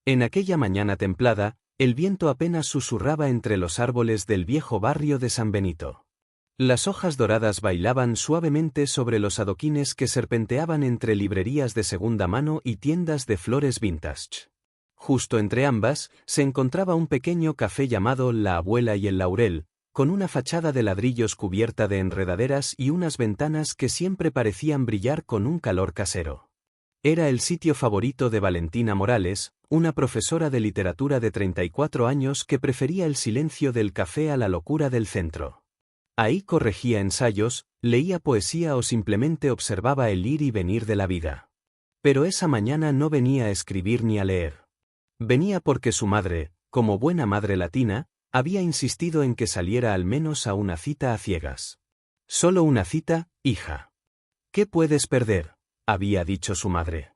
En aquella mañana templada, el viento apenas susurraba entre los árboles del viejo barrio de San Benito. Las hojas doradas bailaban suavemente sobre los adoquines que serpenteaban entre librerías de segunda mano y tiendas de flores vintage. Justo entre ambas, se encontraba un pequeño café llamado La Abuela y el Laurel, con una fachada de ladrillos cubierta de enredaderas y unas ventanas que siempre parecían brillar con un calor casero. Era el sitio favorito de Valentina Morales, una profesora de literatura de 34 años que prefería el silencio del café a la locura del centro. Ahí corregía ensayos, leía poesía o simplemente observaba el ir y venir de la vida. Pero esa mañana no venía a escribir ni a leer. Venía porque su madre, como buena madre latina, había insistido en que saliera al menos a una cita a ciegas. «Solo una cita, hija. ¿Qué puedes perder?», había dicho su madre.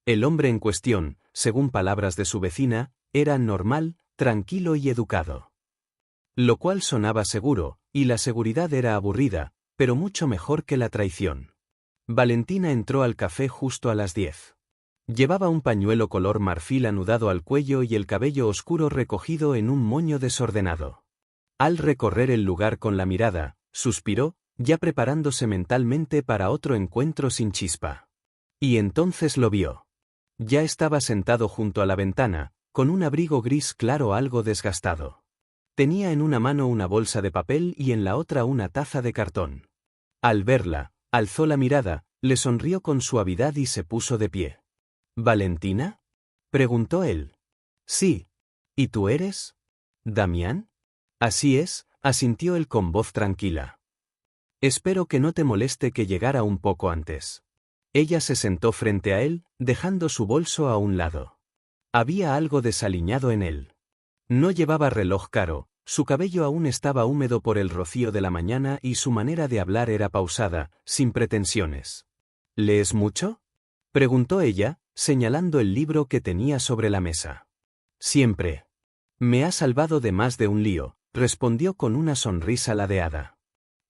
El hombre en cuestión, según palabras de su vecina, era normal, tranquilo y educado. Lo cual sonaba seguro, y la seguridad era aburrida, pero mucho mejor que la traición. Valentina entró al café justo a las 10. Llevaba un pañuelo color marfil anudado al cuello y el cabello oscuro recogido en un moño desordenado. Al recorrer el lugar con la mirada, suspiró, ya preparándose mentalmente para otro encuentro sin chispa. Y entonces lo vio. Ya estaba sentado junto a la ventana, con un abrigo gris claro algo desgastado. Tenía en una mano una bolsa de papel y en la otra una taza de cartón. Al verla, alzó la mirada, le sonrió con suavidad y se puso de pie. «¿Valentina?», preguntó él. «Sí. ¿Y tú eres? ¿Damián?». «Así es», asintió él con voz tranquila. «Espero que no te moleste que llegara un poco antes». Ella se sentó frente a él, dejando su bolso a un lado. Había algo desaliñado en él. No llevaba reloj caro, su cabello aún estaba húmedo por el rocío de la mañana y su manera de hablar era pausada, sin pretensiones. «¿Lees mucho?», preguntó ella, señalando el libro que tenía sobre la mesa. «Siempre. Me ha salvado de más de un lío», respondió con una sonrisa ladeada.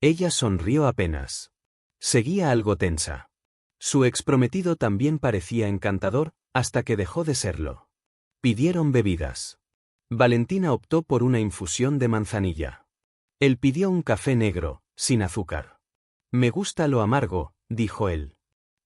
Ella sonrió apenas. Seguía algo tensa. Su exprometido también parecía encantador, hasta que dejó de serlo. Pidieron bebidas. Valentina optó por una infusión de manzanilla. Él pidió un café negro, sin azúcar. «Me gusta lo amargo», dijo él.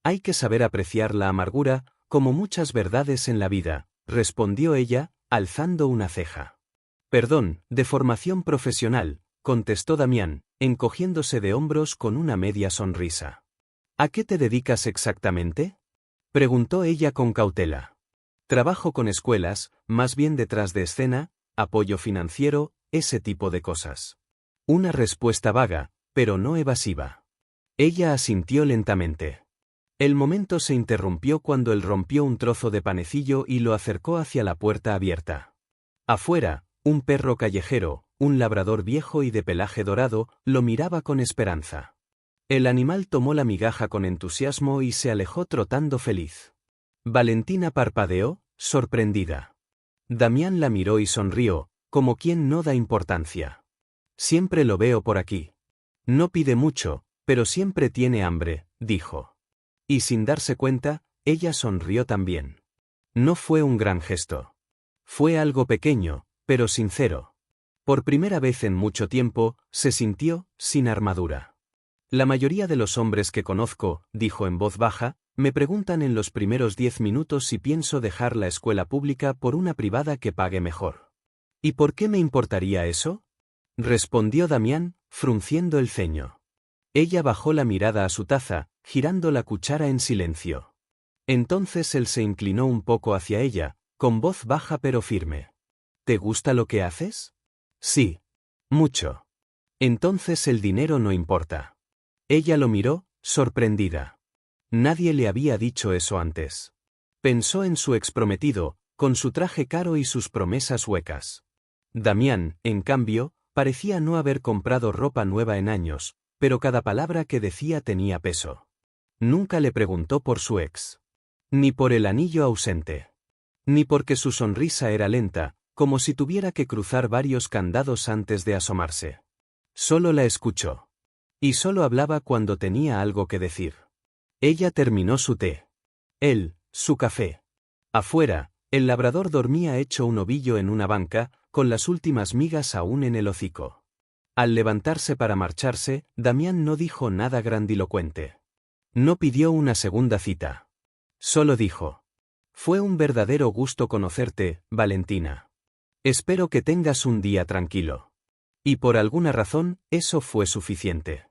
«Hay que saber apreciar la amargura, como muchas verdades en la vida», respondió ella, alzando una ceja. «Perdón, de formación profesional», contestó Damián, encogiéndose de hombros con una media sonrisa. «¿A qué te dedicas exactamente?», preguntó ella con cautela. «Trabajo con escuelas, más bien detrás de escena, apoyo financiero, ese tipo de cosas». Una respuesta vaga, pero no evasiva. Ella asintió lentamente. El momento se interrumpió cuando él rompió un trozo de panecillo y lo acercó hacia la puerta abierta. Afuera, un perro callejero, un labrador viejo y de pelaje dorado, lo miraba con esperanza. El animal tomó la migaja con entusiasmo y se alejó trotando feliz. Valentina parpadeó, sorprendida. Damián la miró y sonrió, como quien no da importancia. «Siempre lo veo por aquí. No pide mucho, pero siempre tiene hambre», dijo. Y sin darse cuenta, ella sonrió también. No fue un gran gesto. Fue algo pequeño, pero sincero. Por primera vez en mucho tiempo, se sintió sin armadura. «La mayoría de los hombres que conozco», dijo en voz baja, «me preguntan en los primeros 10 minutos si pienso dejar la escuela pública por una privada que pague mejor». «¿Y por qué me importaría eso?», respondió Damián, frunciendo el ceño. Ella bajó la mirada a su taza, girando la cuchara en silencio. Entonces él se inclinó un poco hacia ella, con voz baja pero firme. «¿Te gusta lo que haces?». «Sí. Mucho». «Entonces el dinero no importa». Ella lo miró, sorprendida. Nadie le había dicho eso antes. Pensó en su exprometido, con su traje caro y sus promesas huecas. Damián, en cambio, parecía no haber comprado ropa nueva en años, pero cada palabra que decía tenía peso. Nunca le preguntó por su ex. Ni por el anillo ausente. Ni porque su sonrisa era lenta, como si tuviera que cruzar varios candados antes de asomarse. Solo la escuchó. Y solo hablaba cuando tenía algo que decir. Ella terminó su té. Él, su café. Afuera, El labrador dormía hecho un ovillo en una banca, con las últimas migas aún en el hocico. Al levantarse para marcharse, Damián no dijo nada grandilocuente. No pidió una segunda cita. Solo dijo: «Fue un verdadero gusto conocerte, Valentina. Espero que tengas un día tranquilo». Y por alguna razón, eso fue suficiente.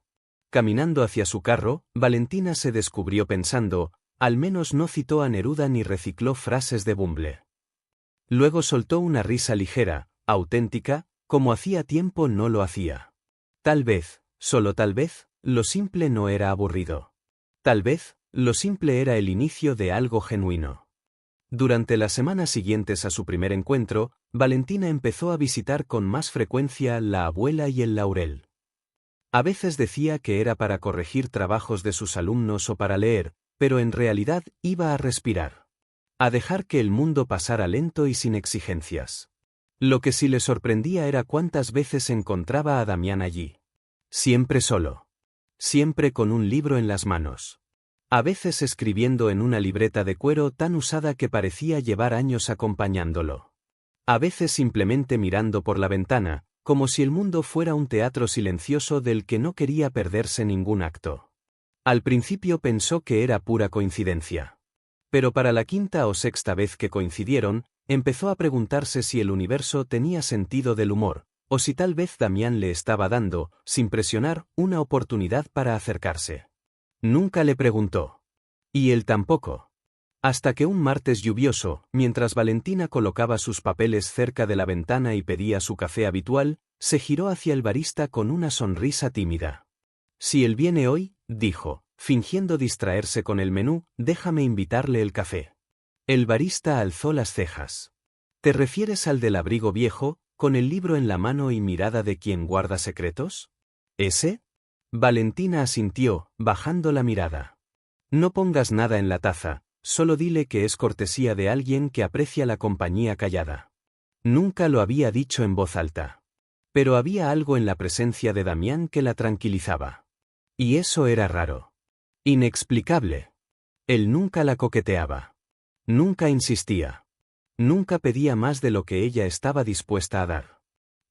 Caminando hacia su carro, Valentina se descubrió pensando: al menos no citó a Neruda ni recicló frases de Bumble. Luego soltó una risa ligera, auténtica, como hacía tiempo no lo hacía. Tal vez, solo tal vez, lo simple no era aburrido. Tal vez, lo simple era el inicio de algo genuino. Durante las semanas siguientes a su primer encuentro, Valentina empezó a visitar con más frecuencia la abuela y el laurel. A veces decía que era para corregir trabajos de sus alumnos o para leer, pero en realidad iba a respirar. A dejar que el mundo pasara lento y sin exigencias. Lo que sí le sorprendía era cuántas veces encontraba a Damián allí. Siempre solo. Siempre con un libro en las manos. A veces escribiendo en una libreta de cuero tan usada que parecía llevar años acompañándolo. A veces simplemente mirando por la ventana, como si el mundo fuera un teatro silencioso del que no quería perderse ningún acto. Al principio pensó que era pura coincidencia. Pero para la quinta o sexta vez que coincidieron, empezó a preguntarse si el universo tenía sentido del humor, o si tal vez Damián le estaba dando, sin presionar, una oportunidad para acercarse. Nunca le preguntó. Y él tampoco. Hasta que un martes lluvioso, mientras Valentina colocaba sus papeles cerca de la ventana y pedía su café habitual, se giró hacia el barista con una sonrisa tímida. «Si él viene hoy», dijo, fingiendo distraerse con el menú, «déjame invitarle el café». El barista alzó las cejas. «¿Te refieres al del abrigo viejo, con el libro en la mano y mirada de quien guarda secretos? ¿Ese?». Valentina asintió, bajando la mirada. «No pongas nada en la taza, solo dile que es cortesía de alguien que aprecia la compañía callada». Nunca lo había dicho en voz alta. Pero había algo en la presencia de Damián que la tranquilizaba. Y eso era raro. Inexplicable. Él nunca la coqueteaba. Nunca insistía. Nunca pedía más de lo que ella estaba dispuesta a dar.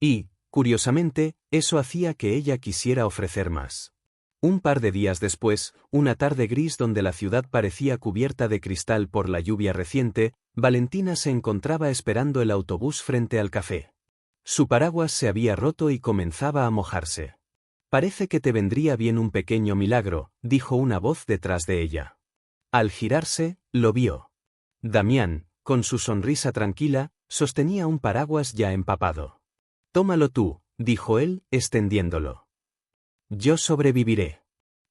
Y, curiosamente, eso hacía que ella quisiera ofrecer más. Un par de días después, una tarde gris donde la ciudad parecía cubierta de cristal por la lluvia reciente, Valentina se encontraba esperando el autobús frente al café. Su paraguas se había roto y comenzaba a mojarse. «Parece que te vendría bien un pequeño milagro», dijo una voz detrás de ella. Al girarse, lo vio. Damián, con su sonrisa tranquila, sostenía un paraguas ya empapado. «Tómalo tú», dijo él, extendiéndolo. «Yo sobreviviré».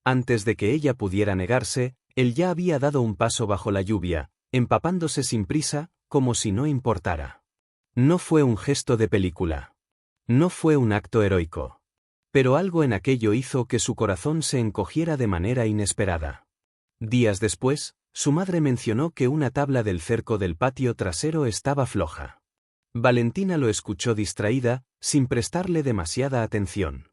Antes de que ella pudiera negarse, él ya había dado un paso bajo la lluvia, empapándose sin prisa, como si no importara. No fue un gesto de película. No fue un acto heroico. Pero algo en aquello hizo que su corazón se encogiera de manera inesperada. Días después, su madre mencionó que una tabla del cerco del patio trasero estaba floja. Valentina lo escuchó distraída, sin prestarle demasiada atención.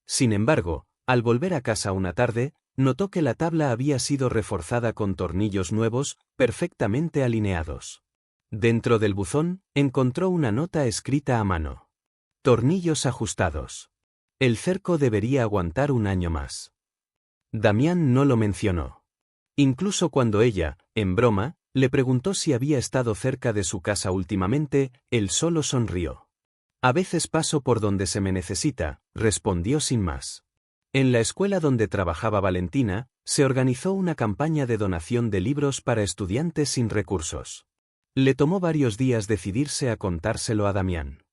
Sin embargo, al volver a casa una tarde, notó que la tabla había sido reforzada con tornillos nuevos, perfectamente alineados. Dentro del buzón, encontró una nota escrita a mano. «Tornillos ajustados. El cerco debería aguantar un año más». Damián no lo mencionó. Incluso cuando ella, en broma, le preguntó si había estado cerca de su casa últimamente, él solo sonrió. «A veces paso por donde se me necesita», respondió sin más. En la escuela donde trabajaba Valentina, se organizó una campaña de donación de libros para estudiantes sin recursos. Le tomó varios días decidirse a contárselo a Damián.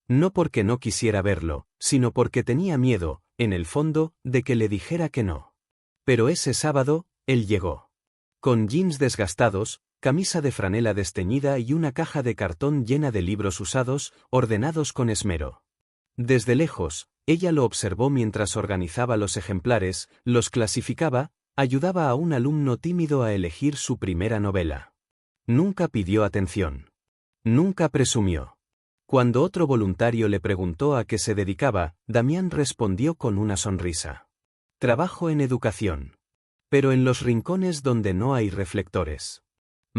No porque no quisiera verlo, sino porque tenía miedo, en el fondo, de que le dijera que no. Pero ese sábado, él llegó. Con jeans desgastados, camisa de franela desteñida y una caja de cartón llena de libros usados, ordenados con esmero. Desde lejos, ella lo observó mientras organizaba los ejemplares, los clasificaba, ayudaba a un alumno tímido a elegir su primera novela. Nunca pidió atención. Nunca presumió. Cuando otro voluntario le preguntó a qué se dedicaba, Damián respondió con una sonrisa. «Trabajo en educación. Pero en los rincones donde no hay reflectores».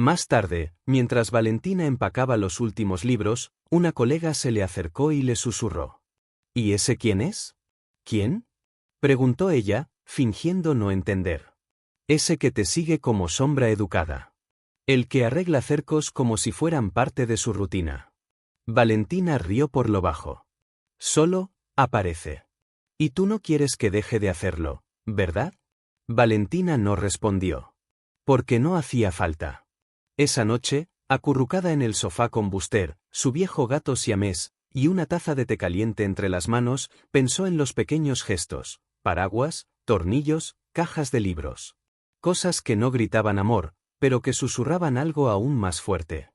Más tarde, mientras Valentina empacaba los últimos libros, una colega se le acercó y le susurró. ¿Y ese quién es? ¿Quién? Preguntó ella, fingiendo no entender. Ese que te sigue como sombra educada. El que arregla cercos como si fueran parte de su rutina. Valentina rió por lo bajo. Solo, aparece. Y tú no quieres que deje de hacerlo, ¿verdad? Valentina no respondió. Porque no hacía falta. Esa noche, acurrucada en el sofá con Buster, su viejo gato siamés, y una taza de té caliente entre las manos, pensó en los pequeños gestos, paraguas, tornillos, cajas de libros. Cosas que no gritaban amor, pero que susurraban algo aún más fuerte.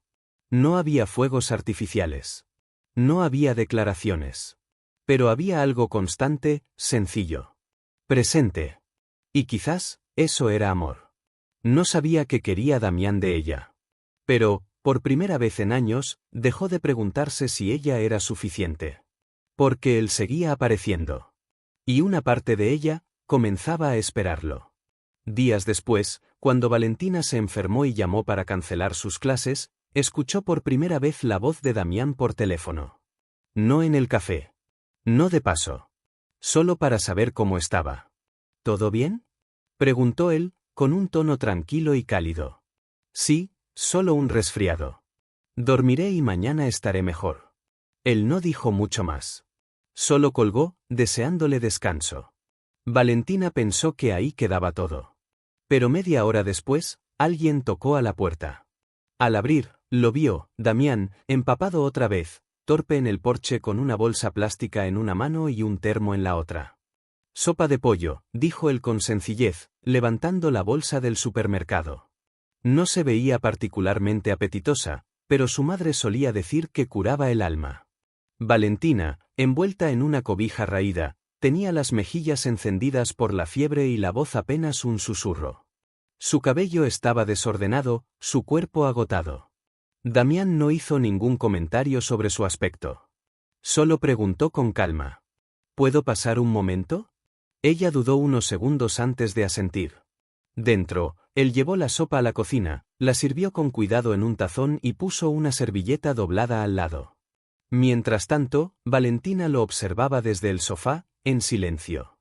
No había fuegos artificiales. No había declaraciones. Pero había algo constante, sencillo. Presente. Y quizás, eso era amor. No sabía qué quería Damián de ella. Pero, por primera vez en años, dejó de preguntarse si ella era suficiente. Porque él seguía apareciendo. Y una parte de ella, comenzaba a esperarlo. Días después, cuando Valentina se enfermó y llamó para cancelar sus clases, escuchó por primera vez la voz de Damián por teléfono. No en el café. No de paso. Solo para saber cómo estaba. ¿Todo bien? Preguntó él, con un tono tranquilo y cálido. Sí, solo un resfriado. Dormiré y mañana estaré mejor. Él no dijo mucho más. Solo colgó, deseándole descanso. Valentina pensó que ahí quedaba todo. Pero media hora después, alguien tocó a la puerta. Al abrir, lo vio, Damián, empapado otra vez, torpe en el porche con una bolsa plástica en una mano y un termo en la otra. Sopa de pollo, dijo él con sencillez, levantando la bolsa del supermercado. No se veía particularmente apetitosa, pero su madre solía decir que curaba el alma. Valentina, envuelta en una cobija raída, tenía las mejillas encendidas por la fiebre y la voz apenas un susurro. Su cabello estaba desordenado, su cuerpo agotado. Damián no hizo ningún comentario sobre su aspecto. Solo preguntó con calma. ¿Puedo pasar un momento? Ella dudó unos segundos antes de asentir. Dentro, él llevó la sopa a la cocina, la sirvió con cuidado en un tazón y puso una servilleta doblada al lado. Mientras tanto, Valentina lo observaba desde el sofá, en silencio.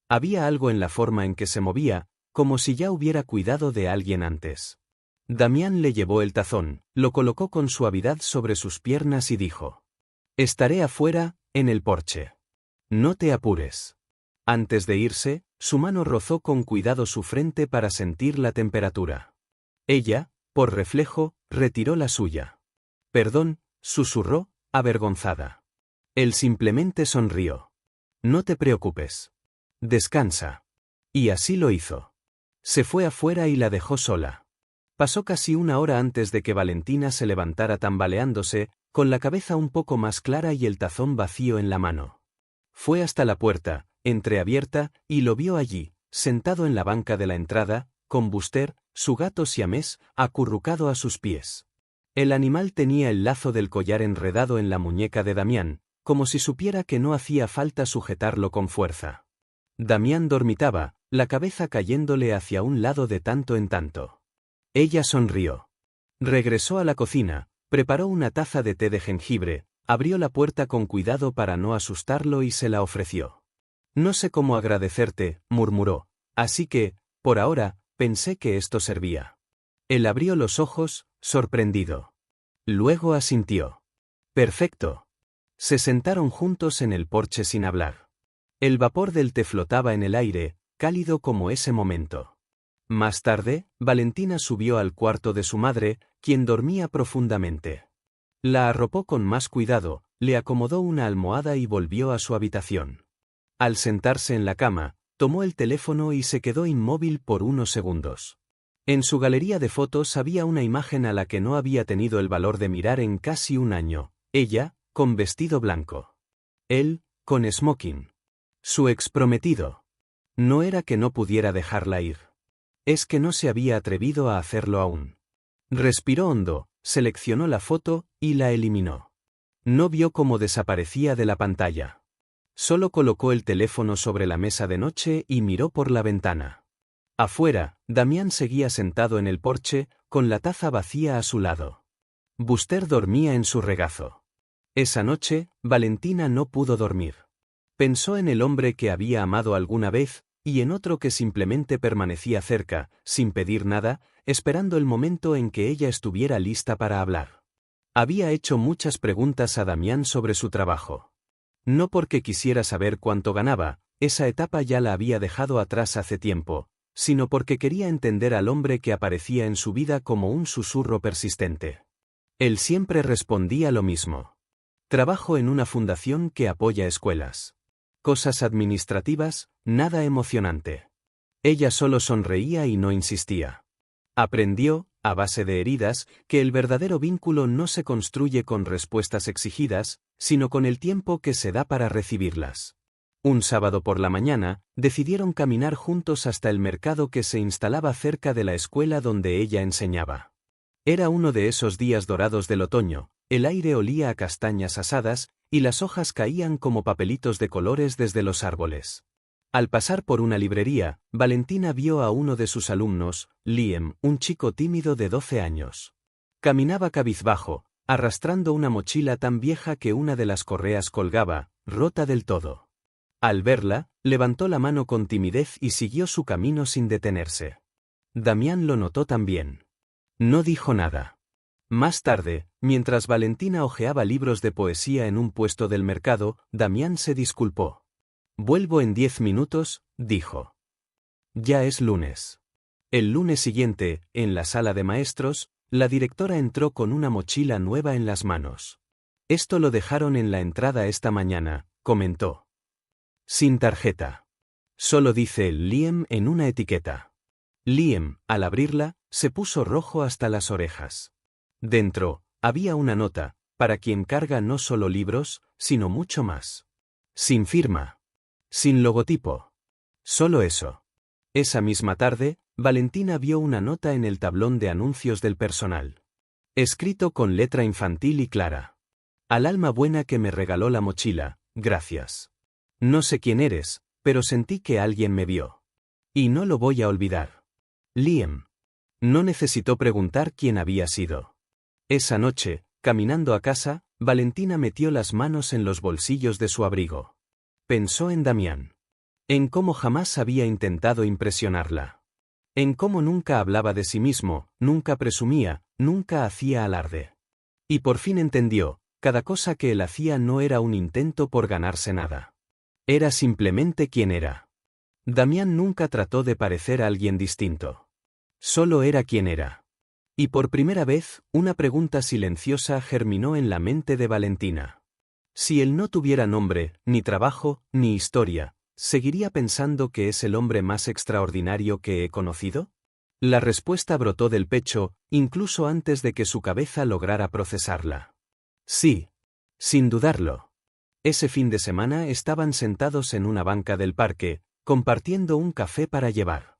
Había algo en la forma en que se movía, como si ya hubiera cuidado de alguien antes. Damián le llevó el tazón, lo colocó con suavidad sobre sus piernas y dijo: «Estaré afuera, en el porche. No te apures». Antes de irse, su mano rozó con cuidado su frente para sentir la temperatura. Ella, por reflejo, retiró la suya. «Perdón», susurró, avergonzada. Él simplemente sonrió. «No te preocupes. Descansa». Y así lo hizo. Se fue afuera y la dejó sola. Pasó casi una hora antes de que Valentina se levantara tambaleándose, con la cabeza un poco más clara y el tazón vacío en la mano. Fue hasta la puerta, entreabierta, y lo vio allí, sentado en la banca de la entrada, con Buster, su gato siamés, acurrucado a sus pies. El animal tenía el lazo del collar enredado en la muñeca de Damián, como si supiera que no hacía falta sujetarlo con fuerza. Damián dormitaba, la cabeza cayéndole hacia un lado de tanto en tanto. Ella sonrió. Regresó a la cocina, preparó una taza de té de jengibre, abrió la puerta con cuidado para no asustarlo y se la ofreció. «No sé cómo agradecerte», murmuró, «así que, por ahora, pensé que esto servía». Él abrió los ojos, sorprendido. Luego asintió. «Perfecto». Se sentaron juntos en el porche sin hablar. El vapor del té flotaba en el aire, cálido como ese momento. Más tarde, Valentina subió al cuarto de su madre, quien dormía profundamente. La arropó con más cuidado, le acomodó una almohada y volvió a su habitación. Al sentarse en la cama, tomó el teléfono y se quedó inmóvil por unos segundos. En su galería de fotos había una imagen a la que no había tenido el valor de mirar en casi un año, ella, con vestido blanco. Él, con smoking. Su exprometido. No era que no pudiera dejarla ir. Es que no se había atrevido a hacerlo aún. Respiró hondo, seleccionó la foto y la eliminó. No vio cómo desaparecía de la pantalla. Solo colocó el teléfono sobre la mesa de noche y miró por la ventana. Afuera, Damián seguía sentado en el porche, con la taza vacía a su lado. Buster dormía en su regazo. Esa noche, Valentina no pudo dormir. Pensó en el hombre que había amado alguna vez, y en otro que simplemente permanecía cerca, sin pedir nada, esperando el momento en que ella estuviera lista para hablar. Había hecho muchas preguntas a Damián sobre su trabajo. No porque quisiera saber cuánto ganaba, esa etapa ya la había dejado atrás hace tiempo, sino porque quería entender al hombre que aparecía en su vida como un susurro persistente. Él siempre respondía lo mismo. Trabajo en una fundación que apoya escuelas. Cosas administrativas, nada emocionante. Ella solo sonreía y no insistía. Aprendió, a base de heridas, que el verdadero vínculo no se construye con respuestas exigidas, sino con el tiempo que se da para recibirlas. Un sábado por la mañana, decidieron caminar juntos hasta el mercado que se instalaba cerca de la escuela donde ella enseñaba. Era uno de esos días dorados del otoño, el aire olía a castañas asadas, y las hojas caían como papelitos de colores desde los árboles. Al pasar por una librería, Valentina vio a uno de sus alumnos, Liam, un chico tímido de 12 años. Caminaba cabizbajo, arrastrando una mochila tan vieja que una de las correas colgaba, rota del todo. Al verla, levantó la mano con timidez y siguió su camino sin detenerse. Damián lo notó también. No dijo nada. Más tarde, mientras Valentina hojeaba libros de poesía en un puesto del mercado, Damián se disculpó. «Vuelvo en 10 minutos», dijo. Ya es lunes. El lunes siguiente, en la sala de maestros, la directora entró con una mochila nueva en las manos. «Esto lo dejaron en la entrada esta mañana», comentó. Sin tarjeta. Solo dice Liam en una etiqueta. Liam, al abrirla, se puso rojo hasta las orejas. Dentro, había una nota, para quien carga no solo libros, sino mucho más. Sin firma. Sin logotipo. Solo eso. Esa misma tarde, Valentina vio una nota en el tablón de anuncios del personal. Escrito con letra infantil y clara. Al alma buena que me regaló la mochila, gracias. No sé quién eres, pero sentí que alguien me vio. Y no lo voy a olvidar. Liam. No necesitó preguntar quién había sido. Esa noche, caminando a casa, Valentina metió las manos en los bolsillos de su abrigo. Pensó en Damián. En cómo jamás había intentado impresionarla. En cómo nunca hablaba de sí mismo, nunca presumía, nunca hacía alarde. Y por fin entendió, cada cosa que él hacía no era un intento por ganarse nada. Era simplemente quien era. Damián nunca trató de parecer a alguien distinto. Solo era quien era. Y por primera vez, una pregunta silenciosa germinó en la mente de Valentina. Si él no tuviera nombre, ni trabajo, ni historia, ¿seguiría pensando que es el hombre más extraordinario que he conocido? La respuesta brotó del pecho, incluso antes de que su cabeza lograra procesarla. Sí. Sin dudarlo. Ese fin de semana estaban sentados en una banca del parque, compartiendo un café para llevar.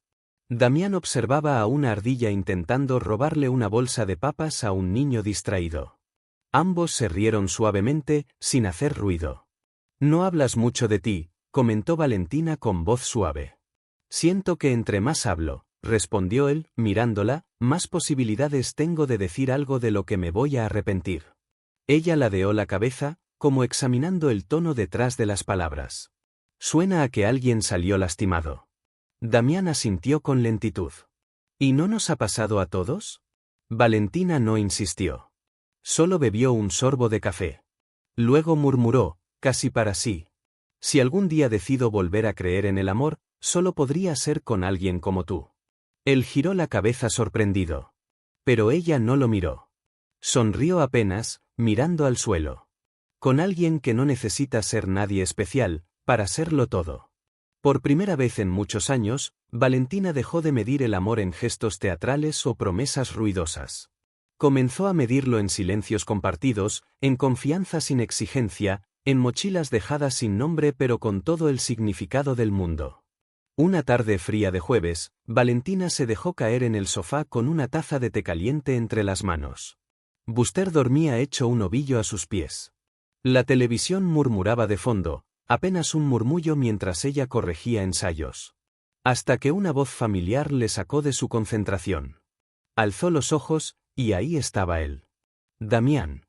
Damián observaba a una ardilla intentando robarle una bolsa de papas a un niño distraído. Ambos se rieron suavemente, sin hacer ruido. «No hablas mucho de ti», comentó Valentina con voz suave. «Siento que entre más hablo», respondió él, mirándola, «más posibilidades tengo de decir algo de lo que me voy a arrepentir». Ella ladeó la cabeza, como examinando el tono detrás de las palabras. «Suena a que alguien salió lastimado». Damián asintió con lentitud. «¿Y no nos ha pasado a todos?» Valentina no insistió. Solo bebió un sorbo de café. Luego murmuró, casi para sí. «Si algún día decido volver a creer en el amor, solo podría ser con alguien como tú». Él giró la cabeza sorprendido. Pero ella no lo miró. Sonrió apenas, mirando al suelo. «Con alguien que no necesita ser nadie especial, para serlo todo». Por primera vez en muchos años, Valentina dejó de medir el amor en gestos teatrales o promesas ruidosas. Comenzó a medirlo en silencios compartidos, en confianza sin exigencia, en mochilas dejadas sin nombre pero con todo el significado del mundo. Una tarde fría de jueves, Valentina se dejó caer en el sofá con una taza de té caliente entre las manos. Buster dormía hecho un ovillo a sus pies. La televisión murmuraba de fondo, apenas un murmullo mientras ella corregía ensayos. Hasta que una voz familiar le sacó de su concentración. Alzó los ojos, y ahí estaba él. Damián.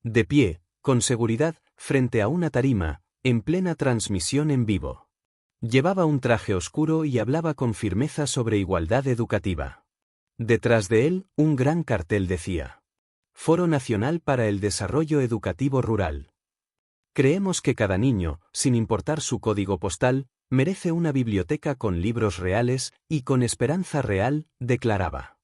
De pie, con seguridad, frente a una tarima, en plena transmisión en vivo. Llevaba un traje oscuro y hablaba con firmeza sobre igualdad educativa. Detrás de él, un gran cartel decía: Foro Nacional para el Desarrollo Educativo Rural. Creemos que cada niño, sin importar su código postal, merece una biblioteca con libros reales y con esperanza real, declaraba.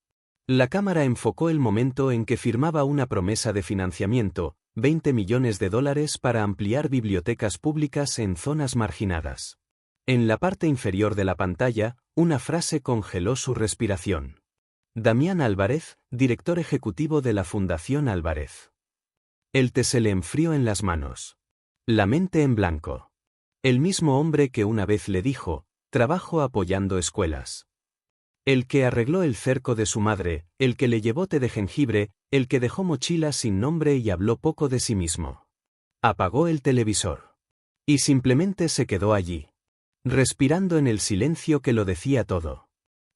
La cámara enfocó el momento en que firmaba una promesa de financiamiento, $20 millones para ampliar bibliotecas públicas en zonas marginadas. En la parte inferior de la pantalla, una frase congeló su respiración. Damián Álvarez, director ejecutivo de la Fundación Álvarez. El té se le enfrió en las manos. La mente en blanco. El mismo hombre que una vez le dijo: trabajo apoyando escuelas. El que arregló el cerco de su madre, el que le llevó té de jengibre, el que dejó mochilas sin nombre y habló poco de sí mismo. Apagó el televisor. Y simplemente se quedó allí, respirando en el silencio que lo decía todo.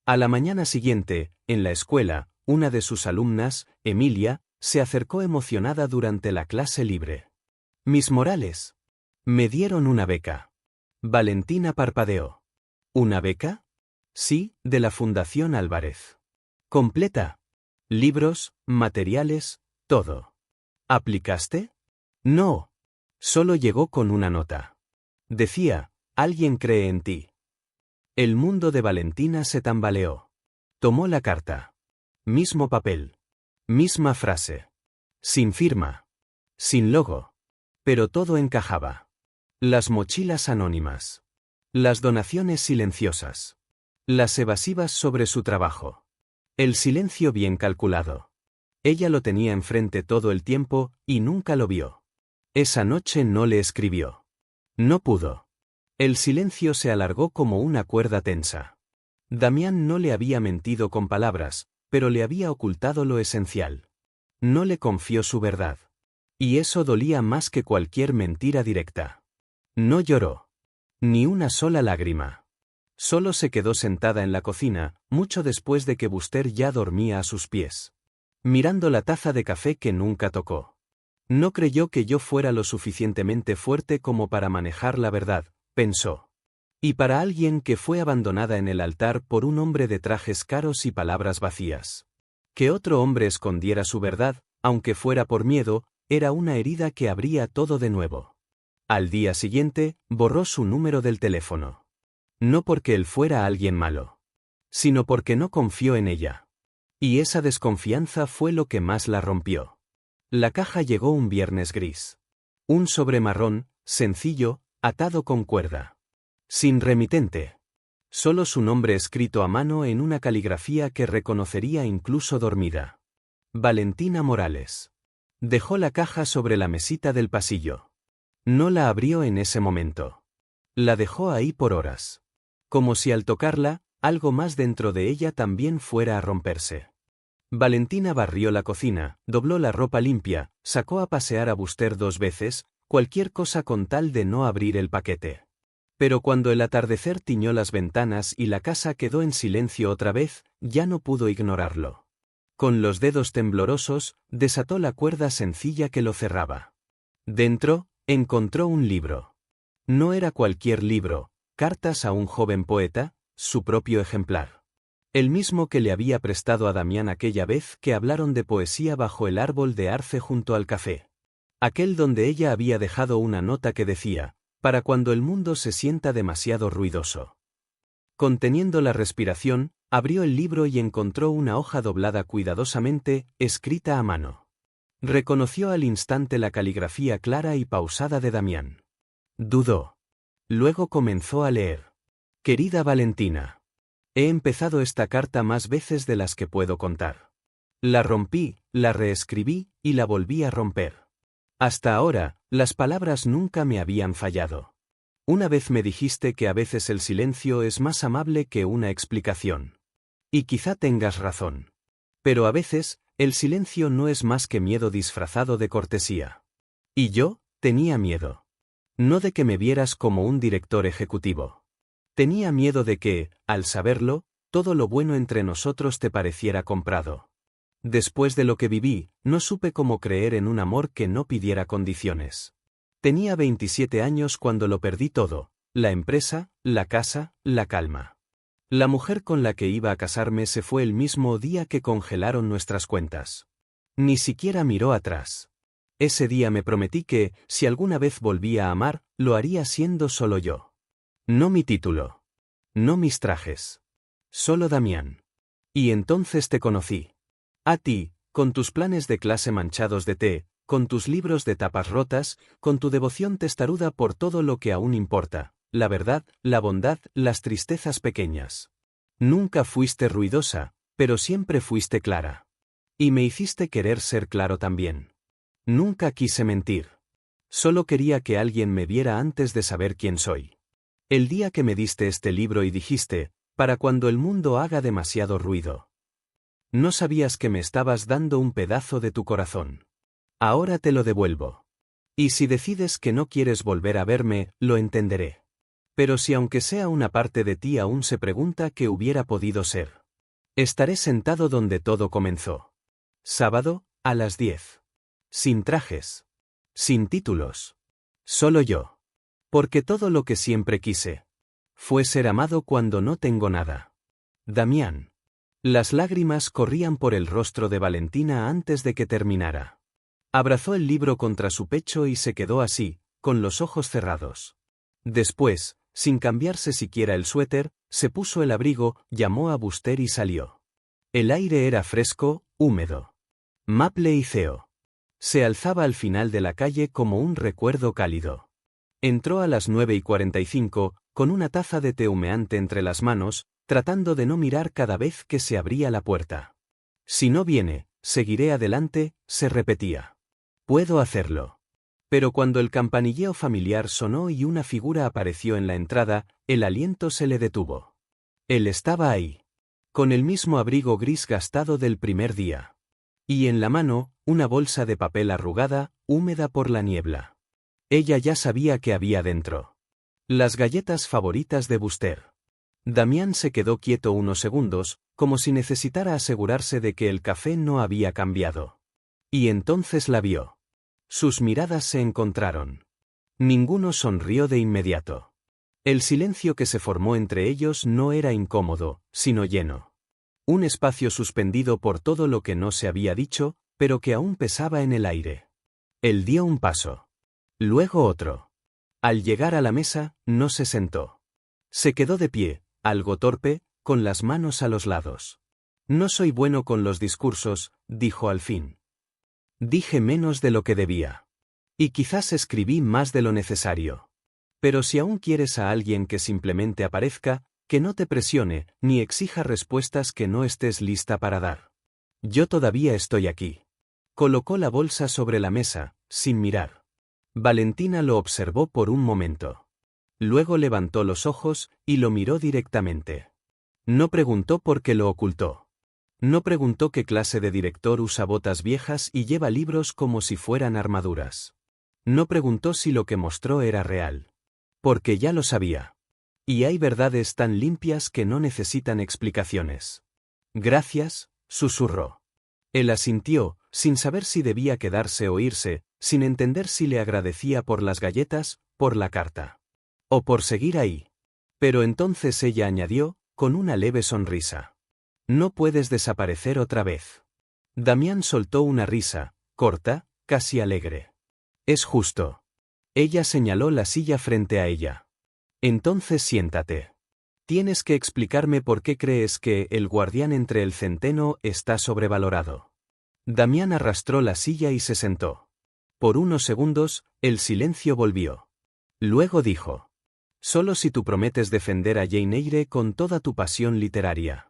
A la mañana siguiente, en la escuela, una de sus alumnas, Emilia, se acercó emocionada durante la clase libre. Miss Morales. Me dieron una beca. Valentina parpadeó. ¿Una beca? Sí, de la Fundación Álvarez. ¿Completa? Libros, materiales, todo. ¿Aplicaste? No. Solo llegó con una nota. Decía: alguien cree en ti. El mundo de Valentina se tambaleó. Tomó la carta. Mismo papel. Misma frase. Sin firma. Sin logo. Pero todo encajaba. Las mochilas anónimas. Las donaciones silenciosas. Las evasivas sobre su trabajo. El silencio bien calculado. Ella lo tenía enfrente todo el tiempo, y nunca lo vio. Esa noche no le escribió. No pudo. El silencio se alargó como una cuerda tensa. Damián no le había mentido con palabras, pero le había ocultado lo esencial. No le confió su verdad. Y eso dolía más que cualquier mentira directa. No lloró. Ni una sola lágrima. Solo se quedó sentada en la cocina, mucho después de que Buster ya dormía a sus pies. Mirando la taza de café que nunca tocó. No creyó que yo fuera lo suficientemente fuerte como para manejar la verdad, pensó. Y para alguien que fue abandonada en el altar por un hombre de trajes caros y palabras vacías. Que otro hombre escondiera su verdad, aunque fuera por miedo, era una herida que abría todo de nuevo. Al día siguiente, borró su número del teléfono. No porque él fuera alguien malo, sino porque no confió en ella. Y esa desconfianza fue lo que más la rompió. La caja llegó un viernes gris. Un sobre marrón, sencillo, atado con cuerda. Sin remitente. Solo su nombre escrito a mano en una caligrafía que reconocería incluso dormida. Valentina Morales. Dejó la caja sobre la mesita del pasillo. No la abrió en ese momento. La dejó ahí por horas. Como si al tocarla, algo más dentro de ella también fuera a romperse. Valentina barrió la cocina, dobló la ropa limpia, sacó a pasear a Buster 2 veces, cualquier cosa con tal de no abrir el paquete. Pero cuando el atardecer tiñó las ventanas y la casa quedó en silencio otra vez, ya no pudo ignorarlo. Con los dedos temblorosos, desató la cuerda sencilla que lo cerraba. Dentro, encontró un libro. No era cualquier libro, Cartas a un joven poeta, su propio ejemplar. El mismo que le había prestado a Damián aquella vez que hablaron de poesía bajo el árbol de arce junto al café. Aquel donde ella había dejado una nota que decía: para cuando el mundo se sienta demasiado ruidoso. Conteniendo la respiración, abrió el libro y encontró una hoja doblada cuidadosamente, escrita a mano. Reconoció al instante la caligrafía clara y pausada de Damián. Dudó. Luego comenzó a leer. Querida Valentina. He empezado esta carta más veces de las que puedo contar. La rompí, la reescribí y la volví a romper. Hasta ahora, las palabras nunca me habían fallado. Una vez me dijiste que a veces el silencio es más amable que una explicación. Y quizá tengas razón. Pero a veces, el silencio no es más que miedo disfrazado de cortesía. Y yo, tenía miedo. No de que me vieras como un director ejecutivo. Tenía miedo de que, al saberlo, todo lo bueno entre nosotros te pareciera comprado. Después de lo que viví, no supe cómo creer en un amor que no pidiera condiciones. Tenía 27 años cuando lo perdí todo, la empresa, la casa, la calma. La mujer con la que iba a casarme se fue el mismo día que congelaron nuestras cuentas. Ni siquiera miró atrás. Ese día me prometí que, si alguna vez volvía a amar, lo haría siendo solo yo. No mi título. No mis trajes. Solo Damián. Y entonces te conocí. A ti, con tus planes de clase manchados de té, con tus libros de tapas rotas, con tu devoción testaruda por todo lo que aún importa, la verdad, la bondad, las tristezas pequeñas. Nunca fuiste ruidosa, pero siempre fuiste clara. Y me hiciste querer ser claro también. Nunca quise mentir. Solo quería que alguien me viera antes de saber quién soy. El día que me diste este libro y dijiste, para cuando el mundo haga demasiado ruido. No sabías que me estabas dando un pedazo de tu corazón. Ahora te lo devuelvo. Y si decides que no quieres volver a verme, lo entenderé. Pero si aunque sea una parte de ti aún se pregunta qué hubiera podido ser. Estaré sentado donde todo comenzó. Sábado, a las 10. Sin trajes. Sin títulos. Solo yo. Porque todo lo que siempre quise. Fue ser amado cuando no tengo nada. Damián. Las lágrimas corrían por el rostro de Valentina antes de que terminara. Abrazó el libro contra su pecho y se quedó así, con los ojos cerrados. Después, sin cambiarse siquiera el suéter, se puso el abrigo, llamó a Buster y salió. El aire era fresco, húmedo. Maple y Ceo. Se alzaba al final de la calle como un recuerdo cálido. Entró a las 9:45, con una taza de té humeante entre las manos, tratando de no mirar cada vez que se abría la puerta. Si no viene, seguiré adelante, se repetía. Puedo hacerlo. Pero cuando el campanilleo familiar sonó y una figura apareció en la entrada, el aliento se le detuvo. Él estaba ahí. Con el mismo abrigo gris gastado del primer día. Y en la mano, una bolsa de papel arrugada, húmeda por la niebla. Ella ya sabía qué había dentro. Las galletas favoritas de Buster. Damián se quedó quieto unos segundos, como si necesitara asegurarse de que el café no había cambiado. Y entonces la vio. Sus miradas se encontraron. Ninguno sonrió de inmediato. El silencio que se formó entre ellos no era incómodo, sino lleno. Un espacio suspendido por todo lo que no se había dicho, pero que aún pesaba en el aire. Él dio un paso. Luego otro. Al llegar a la mesa, no se sentó. Se quedó de pie, algo torpe, con las manos a los lados. No soy bueno con los discursos, dijo al fin. Dije menos de lo que debía. Y quizás escribí más de lo necesario. Pero si aún quieres a alguien que simplemente aparezca, que no te presione, ni exija respuestas que no estés lista para dar. Yo todavía estoy aquí. Colocó la bolsa sobre la mesa, sin mirar. Valentina lo observó por un momento. Luego levantó los ojos y lo miró directamente. No preguntó por qué lo ocultó. No preguntó qué clase de director usa botas viejas y lleva libros como si fueran armaduras. No preguntó si lo que mostró era real. Porque ya lo sabía. Y hay verdades tan limpias que no necesitan explicaciones. Gracias, susurró. Él asintió, sin saber si debía quedarse o irse, sin entender si le agradecía por las galletas, por la carta. O por seguir ahí. Pero entonces ella añadió, con una leve sonrisa. No puedes desaparecer otra vez. Damián soltó una risa, corta, casi alegre. Es justo. Ella señaló la silla frente a ella. Entonces siéntate. Tienes que explicarme por qué crees que el guardián entre el centeno está sobrevalorado. Damián arrastró la silla y se sentó. Por unos segundos, el silencio volvió. Luego dijo. Solo si tú prometes defender a Jane Eyre con toda tu pasión literaria.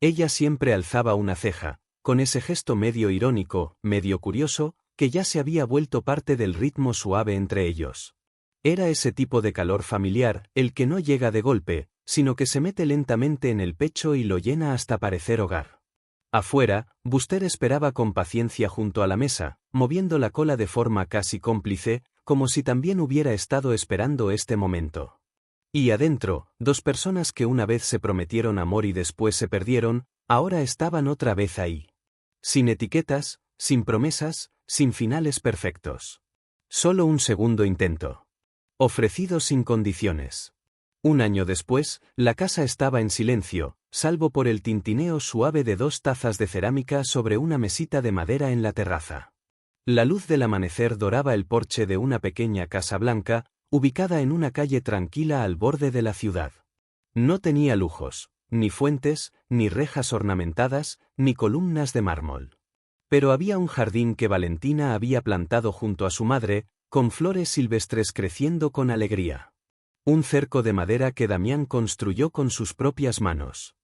Ella siempre alzaba una ceja, con ese gesto medio irónico, medio curioso, que ya se había vuelto parte del ritmo suave entre ellos. Era ese tipo de calor familiar, el que no llega de golpe, sino que se mete lentamente en el pecho y lo llena hasta parecer hogar. Afuera, Buster esperaba con paciencia junto a la mesa, moviendo la cola de forma casi cómplice, como si también hubiera estado esperando este momento. Y adentro, dos personas que una vez se prometieron amor y después se perdieron, ahora estaban otra vez ahí. Sin etiquetas, sin promesas, sin finales perfectos. Solo un segundo intento. Ofrecido sin condiciones. Un año después, la casa estaba en silencio, salvo por el tintineo suave de 2 tazas de cerámica sobre una mesita de madera en la terraza. La luz del amanecer doraba el porche de una pequeña casa blanca, ubicada en una calle tranquila al borde de la ciudad. No tenía lujos, ni fuentes, ni rejas ornamentadas, ni columnas de mármol. Pero había un jardín que Valentina había plantado junto a su madre, con flores silvestres creciendo con alegría. Un cerco de madera que Damián construyó con sus propias manos.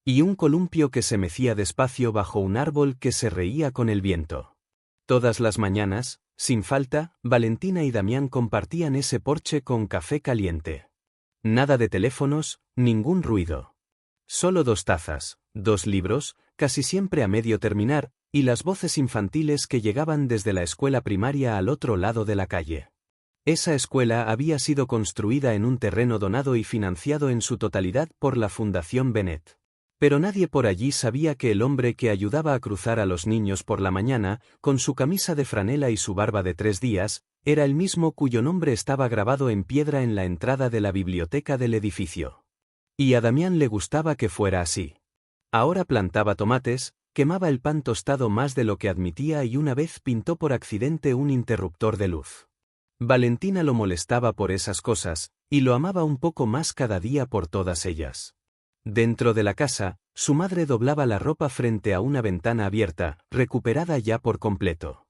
Y un columpio que se mecía despacio bajo un árbol que se reía con el viento. Todas las mañanas, sin falta, Valentina y Damián compartían ese porche con café caliente. Nada de teléfonos, ningún ruido. Solo 2 tazas, 2 libros, casi siempre a medio terminar, y las voces infantiles que llegaban desde la escuela primaria al otro lado de la calle. Esa escuela había sido construida en un terreno donado y financiado en su totalidad por la Fundación Bennett. Pero nadie por allí sabía que el hombre que ayudaba a cruzar a los niños por la mañana, con su camisa de franela y su barba de 3 días, era el mismo cuyo nombre estaba grabado en piedra en la entrada de la biblioteca del edificio. Y a Damián le gustaba que fuera así. Ahora plantaba tomates, quemaba el pan tostado más de lo que admitía y una vez pintó por accidente un interruptor de luz. Valentina lo molestaba por esas cosas, y lo amaba un poco más cada día por todas ellas. Dentro de la casa, su madre doblaba la ropa frente a una ventana abierta, recuperada ya por completo.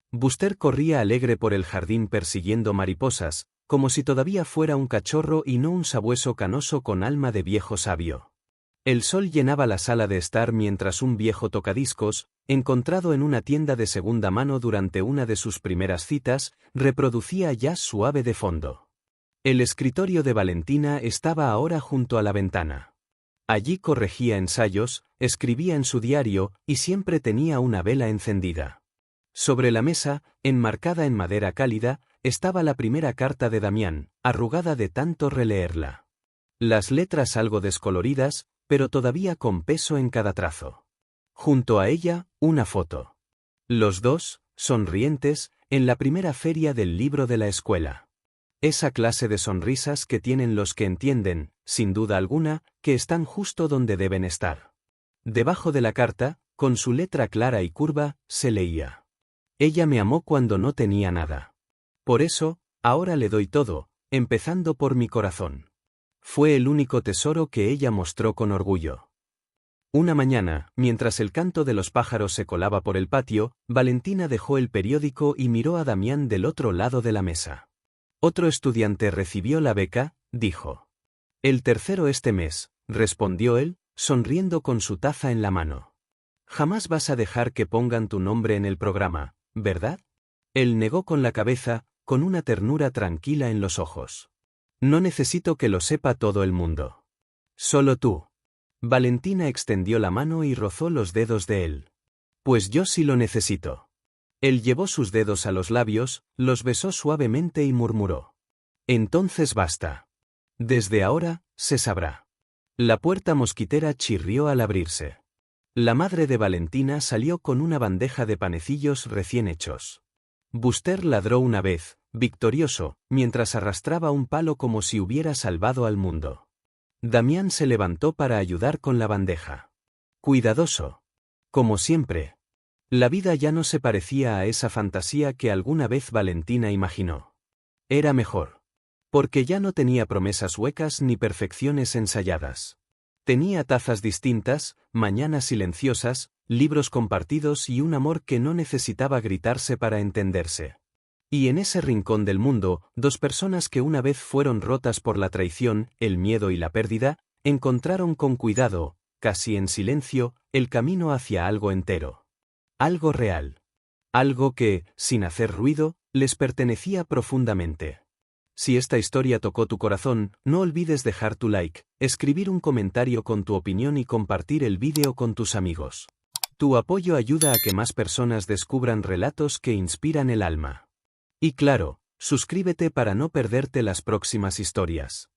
Buster corría alegre por el jardín persiguiendo mariposas, como si todavía fuera un cachorro y no un sabueso canoso con alma de viejo sabio. El sol llenaba la sala de estar mientras un viejo tocadiscos, encontrado en una tienda de segunda mano durante una de sus primeras citas, reproducía jazz suave de fondo. El escritorio de Valentina estaba ahora junto a la ventana. Allí corregía ensayos, escribía en su diario y siempre tenía una vela encendida. Sobre la mesa, enmarcada en madera cálida, estaba la primera carta de Damián, arrugada de tanto releerla. Las letras algo descoloridas, pero todavía con peso en cada trazo. Junto a ella, una foto. Los dos, sonrientes, en la primera feria del libro de la escuela. Esa clase de sonrisas que tienen los que entienden, sin duda alguna, que están justo donde deben estar. Debajo de la carta, con su letra clara y curva, se leía: Ella me amó cuando no tenía nada. Por eso, ahora le doy todo, empezando por mi corazón. Fue el único tesoro que ella mostró con orgullo. Una mañana, mientras el canto de los pájaros se colaba por el patio, Valentina dejó el periódico y miró a Damián del otro lado de la mesa. Otro estudiante recibió la beca, dijo. El tercero este mes, respondió él, sonriendo con su taza en la mano. Jamás vas a dejar que pongan tu nombre en el programa, ¿verdad? Él negó con la cabeza, con una ternura tranquila en los ojos. No necesito que lo sepa todo el mundo. Solo tú. Valentina extendió la mano y rozó los dedos de él. Pues yo sí lo necesito. Él llevó sus dedos a los labios, los besó suavemente y murmuró. Entonces basta. Desde ahora, se sabrá. La puerta mosquitera chirrió al abrirse. La madre de Valentina salió con una bandeja de panecillos recién hechos. Buster ladró una vez, victorioso, mientras arrastraba un palo como si hubiera salvado al mundo. Damián se levantó para ayudar con la bandeja. Cuidadoso. Como siempre. La vida ya no se parecía a esa fantasía que alguna vez Valentina imaginó. Era mejor. Porque ya no tenía promesas huecas ni perfecciones ensayadas. Tenía tazas distintas, mañanas silenciosas, libros compartidos y un amor que no necesitaba gritarse para entenderse. Y en ese rincón del mundo, 2 personas que una vez fueron rotas por la traición, el miedo y la pérdida, encontraron con cuidado, casi en silencio, el camino hacia algo entero. Algo real. Algo que, sin hacer ruido, les pertenecía profundamente. Si esta historia tocó tu corazón, no olvides dejar tu like, escribir un comentario con tu opinión y compartir el vídeo con tus amigos. Tu apoyo ayuda a que más personas descubran relatos que inspiran el alma. Y claro, suscríbete para no perderte las próximas historias.